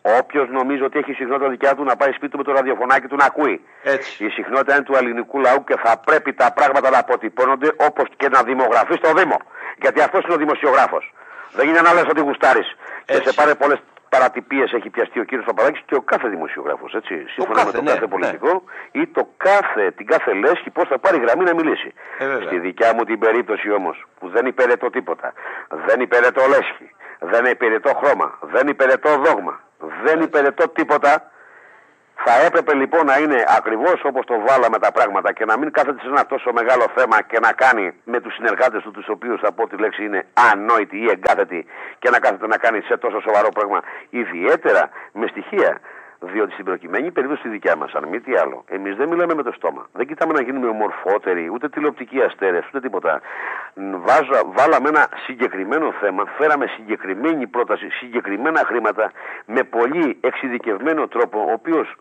Όποιος νομίζει ότι έχει συχνότητα δικιά του να πάει σπίτι του με το ραδιοφωνάκι του να ακούει. Έτσι. Η συχνότητα είναι του ελληνικού λαού και θα πρέπει τα πράγματα να αποτυπώνονται όπως και να δημογραφεί στο Δήμο. Γιατί αυτός είναι ο δημοσιογράφος. Δεν είναι να λες ότι γουστάρεις. Και σε πάρε πολλές παρατυπίες έχει πιαστεί ο κύριος Παπαδάκης και ο κάθε δημοσιογράφος. Έτσι. Σύμφωνα με τον κάθε πολιτικό ή την κάθε λέσχη πώς θα πάρει γραμμή να μιλήσει. Στη δικιά μου την περίπτωση όμως που δεν υπηρετώ τίποτα, δεν υπηρετώ λέσχη, δεν υπηρετώ χρώμα, δεν υπηρετώ δόγμα, δεν υπηρετώ τίποτα. Θα έπρεπε λοιπόν να είναι ακριβώς όπως το βάλαμε τα πράγματα και να μην κάθεται σε ένα τόσο μεγάλο θέμα και να κάνει με τους συνεργάτες του, τους οποίους θα πω τη λέξη είναι ανόητοι ή εγκάθετοι, και να κάθεται να κάνει σε τόσο σοβαρό πράγμα, ιδιαίτερα με στοιχεία. Διότι στην προκειμένη περίπτωση τη δικιά μας, αν μη τι άλλο, εμείς δεν μιλάμε με το στόμα. Δεν κοιτάμε να γίνουμε ομορφότεροι, ούτε τηλεοπτικοί αστέρες, ούτε τίποτα. Βάλαμε ένα συγκεκριμένο θέμα, φέραμε συγκεκριμένη πρόταση, συγκεκριμένα χρήματα, με πολύ εξειδικευμένο τρόπο, ο οποίος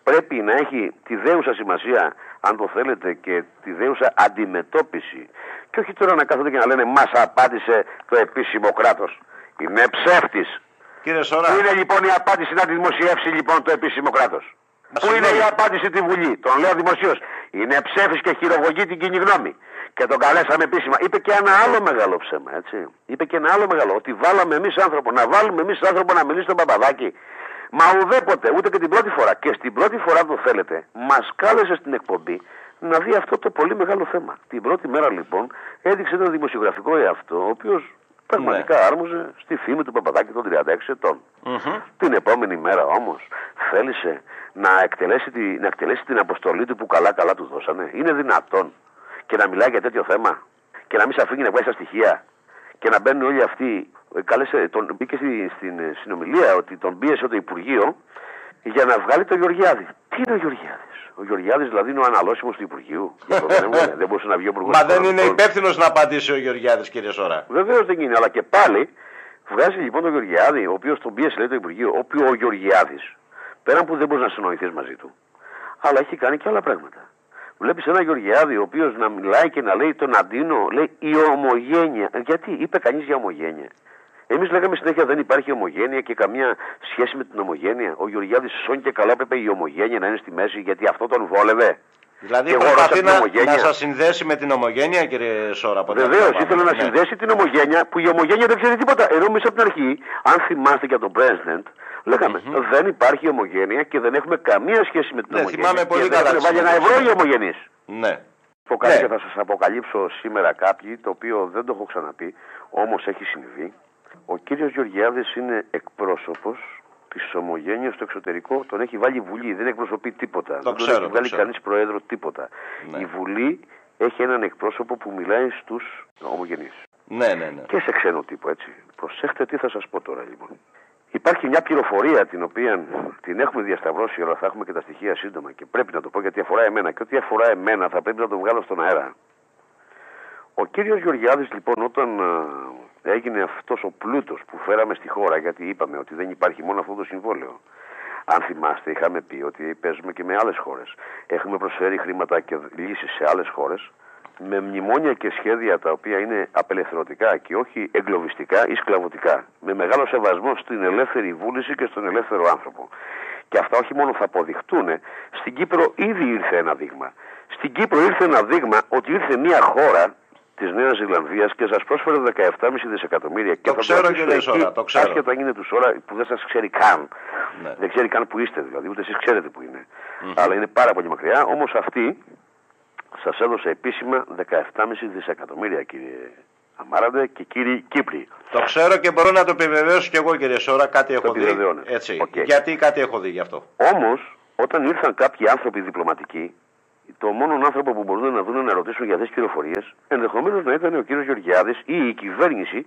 πρέπει να έχει τη δέουσα σημασία, αν το θέλετε, και τη δέουσα αντιμετώπιση. Και όχι τώρα να κάθονται και να λένε μας απάντησε το επίσημο κράτος. Είναι ψεύτης. Πού είναι λοιπόν η απάντηση να τη δημοσιεύσει λοιπόν το επίσημο κράτος? Πού είναι η απάντηση τη Βουλή? Τον λέω δημοσίως. Είναι ψεύτης και χειρογωγεί την κοινή γνώμη. Και τον καλέσαμε επίσημα. Είπε και ένα άλλο μεγάλο ψέμα, έτσι. Είπε και ένα άλλο μεγάλο. Ότι βάλαμε εμείς άνθρωπο, να βάλουμε εμείς άνθρωπο να μιλήσει στον Παπαδάκη. Μα ουδέποτε, ούτε και την πρώτη φορά. Και στην πρώτη φορά το θέλετε, μας κάλεσε στην εκπομπή να δει αυτό το πολύ μεγάλο θέμα. Την πρώτη μέρα λοιπόν έδειξε το δημοσιογραφικό εαυτό, ο οποίος πραγματικά άρμοζε στη φήμη του Παπαδάκη των 36 ετών. Την επόμενη μέρα όμως θέλησε να εκτελέσει την αποστολή του που καλά του δώσανε. Είναι δυνατόν? Και να μιλάει για τέτοιο θέμα και να μην σε αφήνει να βγάλει στα στοιχεία και να μπαίνουν όλοι αυτοί. Μπήκε στην συνομιλία ότι τον πίεσε το Υπουργείο για να βγάλει τον Γεωργιάδη. Τι είναι ο Γεωργιάδης? Ο Γεωργιάδης δηλαδή είναι ο αναλώσιμος του Υπουργείου. Δεν μπορούσε να βγει ο Υπουργός. Μα δεν είναι υπεύθυνος να απαντήσει ο Γεωργιάδης, κύριε Σόρα? Βεβαίως δεν είναι, αλλά και πάλι βγάζει λοιπόν τον Γεωργιάδη, ο οποίος τον πίεσε, λέει, το Υπουργείο, ο Γεωργιάδης, πέραν που δεν μπορεί να συνοηθείς μαζί του, αλλά έχει κάνει και άλλα πράγματα. Βλέπεις ένα Γεωργιάδη ο οποίος να μιλάει και να λέει τον αντίνο, λέει η ομογένεια. Γιατί είπε κανείς για ομογένεια? Εμείς λέγαμε συνέχεια δεν υπάρχει ομογένεια και καμία σχέση με την ομογένεια. Ο Γεωργιάδης σώνει και καλά έπρεπε η ομογένεια να είναι στη μέση, γιατί αυτό τον βόλευε. Δηλαδή προσπαθεί να σας συνδέσει με την ομογένεια, κύριε Σόρα? Βεβαίως, ήθελε να συνδέσει την ομογένεια, που η ομογένεια δεν ξέρει τίποτα. Ενώ εμείς από την αρχή, αν θυμάστε για τον President, λέγαμε δεν υπάρχει ομογένεια και δεν έχουμε καμία σχέση με την ομογένεια. Θυμάμαι πολύ καλά. Δεν βάλει ένα ευρώ οι ομογενείς. Ναι. Και θα σας αποκαλύψω σήμερα κάποιοι, το οποίο δεν το έχω ξαναπεί, όμως έχει συμβεί. Ο κύριος Γεωργιάδης είναι εκπρόσωπος της ομογένειας στο εξωτερικό, τον έχει βάλει η Βουλή, δεν εκπροσωπεί τίποτα. Δεν τον έχει βάλει κανείς προέδρο τίποτα. Ναι. Η Βουλή έχει έναν εκπρόσωπο που μιλάει στους ομογενείς. Ναι. Και σε ξένο τύπο, έτσι. Προσέχτε τι θα σας πω τώρα λοιπόν. Υπάρχει μια πληροφορία την οποία την έχουμε διασταυρώσει, αλλά θα έχουμε και τα στοιχεία σύντομα και πρέπει να το πω γιατί αφορά εμένα. Και ό,τι αφορά εμένα θα πρέπει να το βγάλω στον αέρα. Ο κύριος Γεωργιάδης λοιπόν, όταν έγινε αυτός ο πλούτος που φέραμε στη χώρα, γιατί είπαμε ότι δεν υπάρχει μόνο αυτό το συμβόλαιο. Αν θυμάστε, είχαμε πει ότι παίζουμε και με άλλες χώρες. Έχουμε προσφέρει χρήματα και λύσεις σε άλλες χώρες, με μνημόνια και σχέδια τα οποία είναι απελευθερωτικά και όχι εγκλωβιστικά ή σκλαβωτικά. Με μεγάλο σεβασμό στην ελεύθερη βούληση και στον ελεύθερο άνθρωπο. Και αυτά όχι μόνο θα αποδειχτούν, στην Κύπρο ήδη ήρθε ένα δείγμα. Στην Κύπρο ήρθε ένα δείγμα ότι ήρθε μια χώρα της Νέας Ζηλανδίας και σας πρόσφερε 17,5 δισεκατομμύρια. Το και ξέρω κύριε Σόρα, το ξέρω. Άσχετα είναι του Σόρα που δεν σας ξέρει καν. Ναι. Δεν ξέρει καν που είστε δηλαδή, ούτε εσείς ξέρετε που είναι. Αλλά είναι πάρα πολύ μακριά, όμως αυτή σας έδωσε επίσημα 17,5 δισεκατομμύρια κύριε Αμάραντε και κύριοι Κύπροι. Το ξέρω και μπορώ να το επιβεβαιώσω κι εγώ κύριε Σόρα, κάτι έχω δει. Έτσι. Γιατί κάτι έχω δει γι' αυτό. Όμως όταν ήρθαν κάποιοι άνθρωποι διπλωματικοί, το μόνο άνθρωπο που μπορούν να δουν να ρωτήσουν για αυτές τις πληροφορίες ενδεχομένως να ήταν ο κύριος Γεωργιάδης ή η κυβέρνηση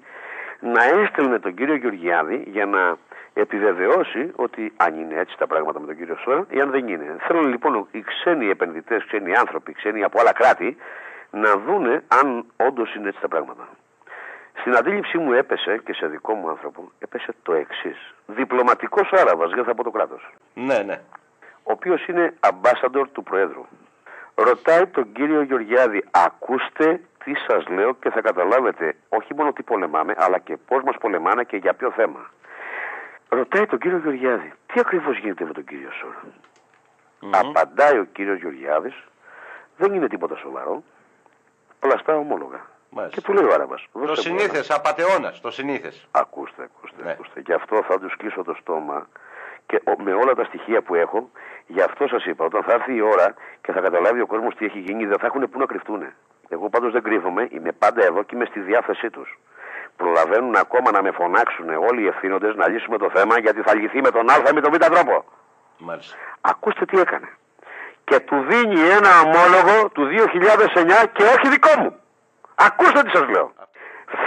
να έστελνε τον κύριο Γεωργιάδη για να επιβεβαιώσει ότι αν είναι έτσι τα πράγματα με τον κύριο Σόρα ή αν δεν είναι. Θέλουν λοιπόν οι ξένοι επενδυτές, ξένοι άνθρωποι, ξένοι από άλλα κράτη να δούνε αν όντως είναι έτσι τα πράγματα. Στην αντίληψή μου έπεσε και σε δικό μου άνθρωπο έπεσε το εξής. Διπλωματικός Άραβας, δεν θα πω το κράτος. Ναι. Ο οποίος είναι ambassador του Προέδρου. Ρωτάει τον κύριο Γεωργιάδη, ακούστε τι σας λέω και θα καταλάβετε όχι μόνο τι πολεμάμε, αλλά και πώς μας πολεμάνε και για ποιο θέμα. Ρωτάει τον κύριο Γεωργιάδη, τι ακριβώς γίνεται με τον κύριο Σόρα. Απαντάει ο κύριος Γεωργιάδης, δεν είναι τίποτα σοβαρό, πλαστά ομόλογα. Μάλιστα. Και του λέει ο Άραβας. Το συνήθες, απατεώνας, το συνήθες. Ακούστε. Γι' αυτό θα τους κλείσω το στόμα και με όλα τα στοιχεία που έχω, γι' αυτό σας είπα, όταν θα έρθει η ώρα και θα καταλάβει ο κόσμος τι έχει γίνει, δεν θα έχουν πού να κρυφτούν. Εγώ πάντως δεν κρύβομαι, είμαι πάντα εδώ και είμαι στη διάθεσή τους. Προλαβαίνουν ακόμα να με φωνάξουν όλοι οι ευθύνοντες να λύσουμε το θέμα, γιατί θα λυθεί με τον Α ή με τον Β τρόπο. Μάλιστα. Ακούστε τι έκανε. Και του δίνει ένα ομόλογο του 2009 και όχι δικό μου. Ακούστε τι σας λέω.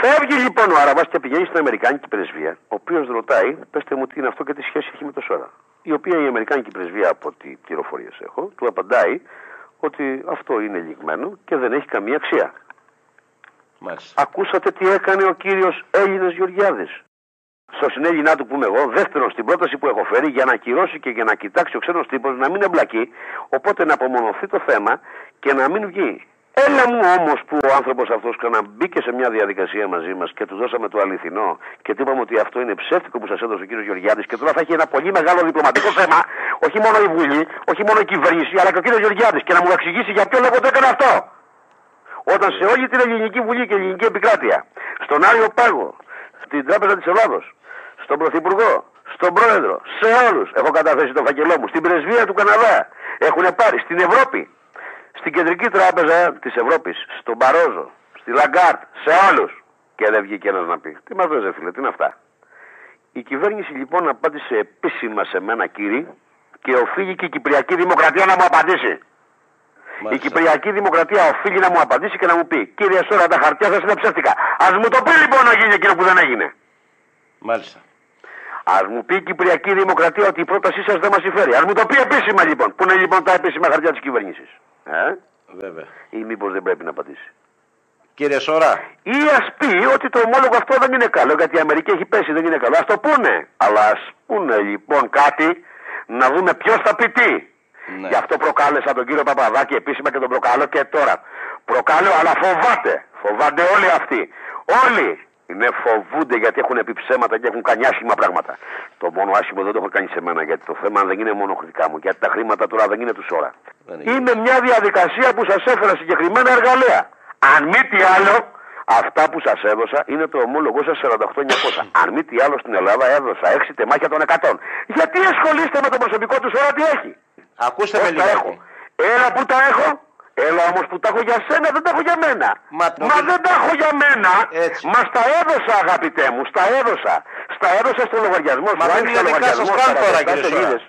Φεύγει λοιπόν ο Άραβας και πηγαίνει στην Αμερικάνικη πρεσβεία, ο οποίος ρωτάει, πέστε μου τι είναι αυτό και τι σχέση έχει με το Σόρα. Η οποία η Αμερικάνικη πρεσβεία, από ό,τι πληροφορίες έχω, του απαντάει ότι αυτό είναι λιγμένο και δεν έχει καμία αξία. Μάλιστα. Ακούσατε τι έκανε ο κύριος Έλληνας Γεωργιάδης. Στο συνέλληνά του που είμαι εγώ, δεύτερον στην πρόταση που έχω φέρει για να ακυρώσει και για να κοιτάξει ο ξένος τύπος να μην εμπλακεί, οπότε να απομονωθεί το θέμα και να μην βγει. Έλα μου όμως που ο άνθρωπος αυτός μπήκε σε μια διαδικασία μαζί μας και του δώσαμε το αληθινό και του είπαμε ότι αυτό είναι ψεύτικο που σας έδωσε ο κύριος Γεωργιάδης και τώρα θα έχει ένα πολύ μεγάλο διπλωματικό θέμα, όχι μόνο η Βουλή, όχι μόνο η κυβέρνηση, αλλά και ο κύριος Γεωργιάδης και να μου εξηγήσει για ποιο λόγο το έκανε αυτό. Όταν σε όλη την Ελληνική Βουλή και Ελληνική Επικράτεια, στον Άγιο Πάγο, στην Τράπεζα της Ελλάδος, στον Πρωθυπουργό, στον Πρόεδρο, σε όλους έχω καταθέσει το φακελό μου, στην Πρεσβεία του Καναδά, έχουν πάρει, στην Ευρώπη, στην Κεντρική Τράπεζα της Ευρώπης, στον Μπαρόζο, στη Λαγκάρτ, σε όλους. Και δεν βγήκε ένας να πει. Τι μας δώσε φίλε, τι είναι αυτά. Η κυβέρνηση λοιπόν απάντησε επίσημα σε μένα κύριε και οφείλει και η Κυπριακή Δημοκρατία να μου απαντήσει. Μάλιστα. Η Κυπριακή Δημοκρατία οφείλει να μου απαντήσει και να μου πει κύριε Σόρα τα χαρτιά σας είναι ψεύτικα. Ας μου το πει λοιπόν να γίνει εκείνο που δεν έγινε. Μάλιστα. Ας μου πει η Κυπριακή Δημοκρατία ότι η πρότασή σας δεν μας συμφέρει. Ας μου το πει επίσημα λοιπόν. Πού είναι λοιπόν τα επίσημα χαρτιά της κυβέρνησης. Βέβαια. Ή μήπως δεν πρέπει να απαντήσει. Κύριε Σόρα. Ή ας πει ότι το ομόλογο αυτό δεν είναι καλό, γιατί η Αμερική έχει πέσει, δεν είναι καλό. Ας το πούνε. Αλλά ας πούνε λοιπόν κάτι να δούμε ποιος θα πει τι. Ναι. Γι' αυτό προκάλεσα τον κύριο Παπαδάκη επίσημα και τον προκαλώ και τώρα. Προκαλώ, αλλά φοβάται όλοι αυτοί. Όλοι είναι φοβούνται γιατί έχουν πει ψέματα και έχουν κάνει άσχημα πράγματα. Το μόνο άσχημο δεν το έχω κάνει σε μένα, γιατί το θέμα δεν είναι μόνο χρητικά μου, γιατί τα χρήματα τώρα δεν είναι του Σόρα. Είναι μια διαδικασία που σας έφερα συγκεκριμένα εργαλεία. Αν μη τι άλλο, αυτά που σας έδωσα είναι το ομόλογο σας 48.900. Αν μη τι άλλο στην Ελλάδα έδωσα 6 τεμάχια των 100. Γιατί ασχολείστε με το προσωπικό του Σόρα, τι έχει. Ακούστε με λίγο. Έλα που τα έχω. Έλα όμως που τα έχω για σένα, δεν τα έχω για μένα. Μα δεν τα έχω για μένα. Έτσι. Μα στα έδωσα αγαπητέ μου, στα έδωσα στο λογαριασμό. Μα δεν είναι δικά σας καν τώρα κύριε Σόρα.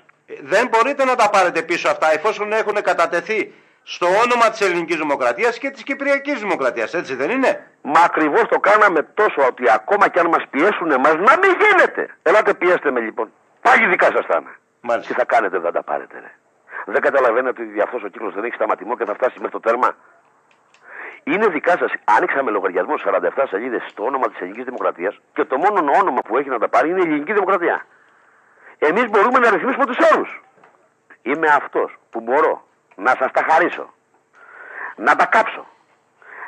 Δεν μπορείτε να τα πάρετε πίσω αυτά εφόσον έχουν κατατεθεί στο όνομα της Ελληνικής Δημοκρατίας και της Κυπριακής Δημοκρατίας, έτσι δεν είναι. Μα ακριβώς το κάναμε τόσο ότι ακόμα και αν μας πιέσουν εμάς να μην γίνεται. Ελάτε πιέστε με λοιπόν. Πάλι δικά σας θα είναι. Μάλιστα. Τι θα κάνετε, δεν τα πάρετε ρε. Δεν καταλαβαίνετε ότι αυτός ο κύκλος δεν έχει σταματημό και θα φτάσει μέχρι το τέρμα. Είναι δικά σας. Άνοιξαμε λογαριασμό 47 σελίδες στο όνομα της Ελληνικής Δημοκρατίας και το μόνο όνομα που έχει να τα πάρει είναι η Ελληνική Δημοκρατία. Εμείς μπορούμε να ρυθμίσουμε τους όρους. Είμαι αυτός που μπορώ να σας τα χαρίσω, να τα κάψω,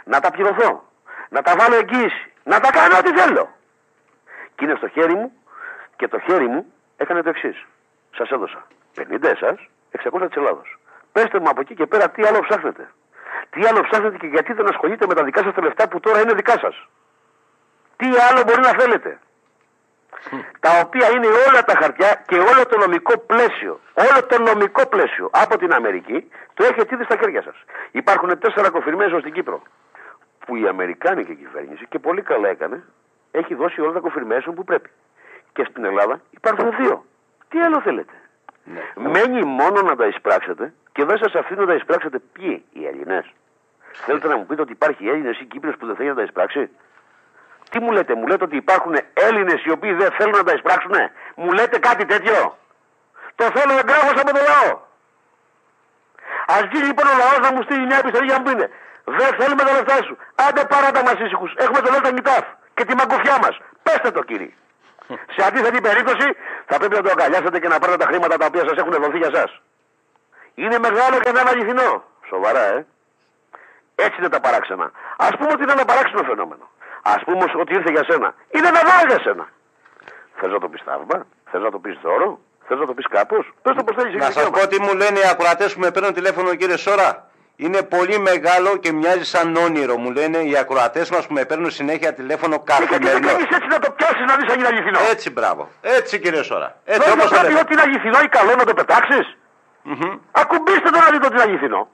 να τα πληρωθώ, να τα βάλω εγγύηση, να τα κάνω ό,τι θέλω. Και είναι στο χέρι μου και το χέρι μου έκανε το εξής. Σας έδωσα 50 εσάς, 600 της Ελλάδος. Πέστε μου από εκεί και πέρα τι άλλο ψάχνετε. Τι άλλο ψάχνετε και γιατί δεν ασχολείτε με τα δικά σας τα λεφτά που τώρα είναι δικά σας. Τι άλλο μπορεί να θέλετε. Τα οποία είναι όλα τα χαρτιά και όλο το νομικό πλαίσιο. Όλο το νομικό πλαίσιο από την Αμερική το έχετε ήδη στα χέρια σας. Υπάρχουν 4 confirmation στην Κύπρο. Που η Αμερικάνικη κυβέρνηση και πολύ καλά έκανε, έχει δώσει όλα τα confirmation που πρέπει. Και στην Ελλάδα υπάρχουν 2. Τι άλλο θέλετε. Ναι. Μένει μόνο να τα εισπράξετε και δεν σας αφήνω να τα εισπράξετε ποιοι, οι Έλληνες. Θέλετε να μου πείτε ότι υπάρχει Έλληνες ή Κύπριος που δεν θέλει να τα εισπράξει. Τι μου λέτε ότι υπάρχουν Έλληνες οι οποίοι δεν θέλουν να τα εισπράξουνε. Μου λέτε κάτι τέτοιο. Το θέλω εγγράφος από το λαό. Ας βγει λοιπόν ο λαός να μου στείλει μια επιστολή για να μου πείτε δεν θέλουμε τα λεφτά σου. Άντε πάρα τα μας ήσυχους. Έχουμε το Λότα Μητάφ και τη μαγκουφιά μας. Πέστε το κύριε. Σε αντίθετη περίπτωση θα πρέπει να το αγκαλιάσετε και να πάρετε τα χρήματα τα οποία σας έχουν δοθεί για σας. Είναι μεγάλο και δεν είναι αληθινό. Σοβαρά, Έτσι είναι τα παράξενα. Ας πούμε ότι είναι ένα παράξενο φαινόμενο. Ας πούμε ότι ήρθε για σένα. Είναι ένα δώρο για σένα. Θες να το πιστάβουμε. Θες να το πεις δώρο, θες να το πεις κάπως, πες το πως θέλεις. Να σας πω τι μου λένε οι ακροατές που με παίρνουν τηλέφωνο, κύριε Σόρα. Είναι πολύ μεγάλο και μοιάζει σαν όνειρο, μου λένε οι ακροατές μας που με παίρνουν συνέχεια τηλέφωνο καθημερινό. Και δεν έτσι να το πιάσεις να δεις αν είναι αληθινό. Έτσι, μπράβο. Έτσι, κύριε Σόρα. Έτσι, όπως θα πει ότι είναι αληθινό ή καλό να το πετάξεις. Ακουμπήστε το να δείτε ότι είναι αληθινό.